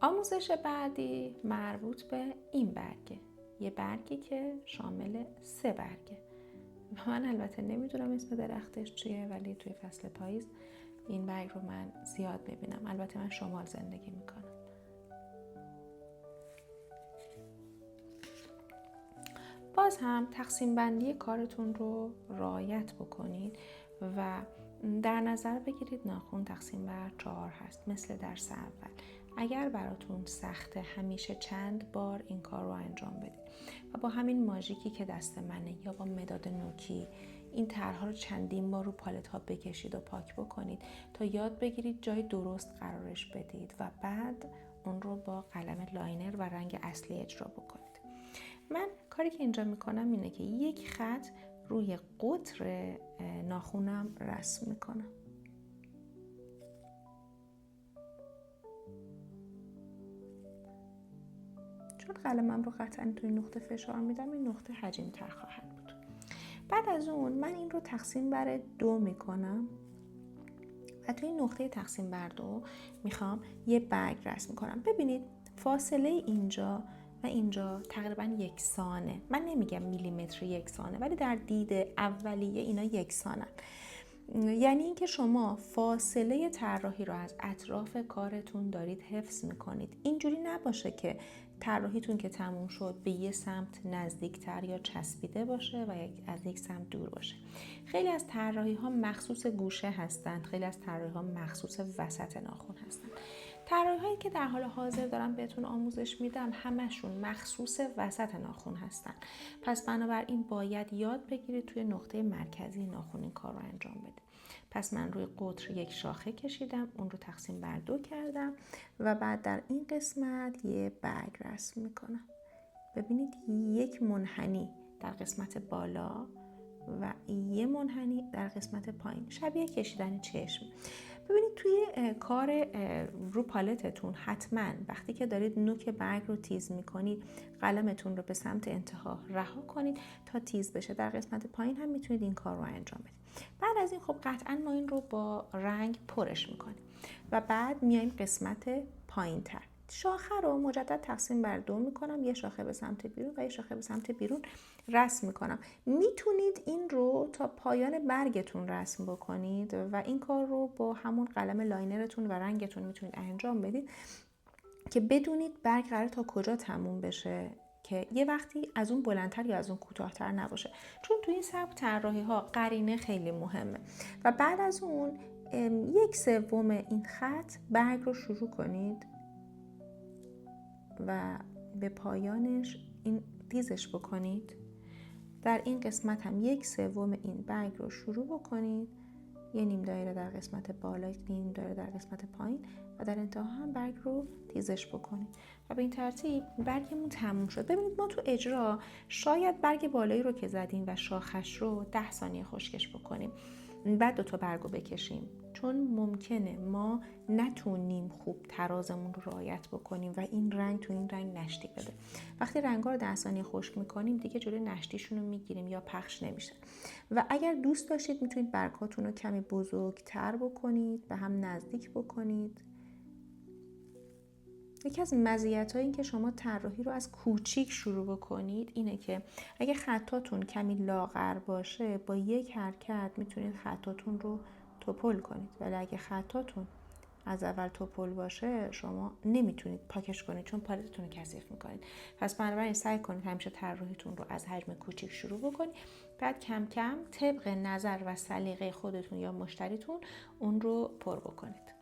آموزش بعدی مربوط به این برگه. یه برگی که شامل 3 برگه. من البته نمیدونم اسم درختش چیه، ولی توی فصل پاییز این برگ رو من زیاد میبینم. البته من شمال زندگی میکنم. باز هم تقسیم بندی کارتون رو رعایت بکنید و در نظر بگیرید ناخن تقسیم بر 4 هست مثل درس اول. اگر براتون سخته همیشه چند بار این کار رو انجام بدید و با همین ماژیکی که دست منه یا با مداد نوکی این طرح‌ها رو چندین بار رو پالت ها بکشید و پاک بکنید تا یاد بگیرید جای درست قرارش بدید و بعد اون رو با قلم لاینر و رنگ اصلی اجرا بکنید. من کاری که اینجا میکنم اینه که یک خط روی قطر ناخونم رسم میکنم. چون قلمم رو قطعا توی نقطه فشار میدم این نقطه حجیم‌تر خواهد بود. بعد از اون من این رو تقسیم بر 2 میکنم و توی نقطه تقسیم بر 2 میخوام یه برگ رسم میکنم. ببینید فاصله اینجا و اینجا تقریبا یکسانه. من نمیگم میلیمتر یکسانه، ولی در دید اولیه اینا یکسانن. یعنی اینکه شما فاصله طراحی رو از اطراف کارتون دارید حفظ میکنید. اینجوری نباشه که طراحیتون که تموم شد به یه سمت نزدیکتر یا چسبیده باشه و از یک سمت دور باشه. خیلی از طراحی ها مخصوص گوشه هستند، خیلی از طراحی ها مخصوص وسط ناخن هستند. طراحی هایی که در حال حاضر دارم بهتون آموزش میدم همشون مخصوص وسط ناخن هستن. پس بنابراین باید یاد بگیرید توی نقطه مرکزی ناخن این کار رو انجام بدید. پس من روی قطر یک شاخه کشیدم، اون رو تقسیم بر 2 کردم و بعد در این قسمت یه برگ رسم میکنم. ببینید یک منحنی در قسمت بالا و یه منحنی در قسمت پایین، شبیه کشیدن چشم. ببینید توی کار رو پالتتون حتما وقتی که دارید نوک برگ رو تیز میکنید قلمتون رو به سمت انتها رها کنید تا تیز بشه. در قسمت پایین هم میتونید این کار رو انجام بدید. بعد از این خب قطعا ما این رو با رنگ پرش میکنیم و بعد میایم قسمت پایین تر. شاخه رو مجدد تقسیم بر 2 میکنم، یه شاخه به سمت بیرون و یه شاخه به سمت بیرون رسم میکنم. میتونید این رو تا پایان برگتون رسم بکنید و این کار رو با همون قلم لاینرتون و رنگتون میتونید انجام بدید که بدونید برگ قرار تا کجا تموم بشه که یه وقتی از اون بلندتر یا از اون کوتاه‌تر نباشه. چون توی این سبک طراحی ها قرینه خیلی مهمه و بعد از اون 1/3 این خط برگ رو شروع کنید و به پایانش این تیزش بکنید. در این قسمت هم 1/3 این برگ رو شروع بکنید، یه نیم دایره در قسمت بالا، نیم دایره در قسمت پایین و در انتها هم برگ رو تیزش بکنید و به این ترتیب برگمون تموم شد. ببینید ما تو اجرا شاید برگ بالایی رو که زدیم و شاخش رو 10 ثانیه خشکش بکنیم، بعد 2 تا برگ رو بکشیم، چون ممکنه ما نتونیم خوب ترازمون رو رعایت بکنیم و این رنگ تو این رنگ نشتی بده. وقتی رنگا رو 10 ثانیه خشک میکنیم دیگه جلوی نشتیشون رو میگیریم یا پخش نمیشه. و اگر دوست داشتید میتونید برگاتون رو کمی بزرگتر بکنید، به هم نزدیک بکنید. یکی از مزیت‌های این که شما طراحی رو از کوچیک شروع بکنید اینه که اگه خطاتون کمی لاغر باشه با یک حرکت میتونید خطاتون رو توپل کنید، ولی اگه خطاتون از اول توپل باشه شما نمیتونید پاکش کنید چون پالتتون رو کثیف میکنید. پس بنابراین سعی کنید همیشه طراحیتون رو از حجم کوچیک شروع بکنید، بعد کم کم طبق نظر و سلیقه خودتون یا مشتریتون اون رو پر بکنید.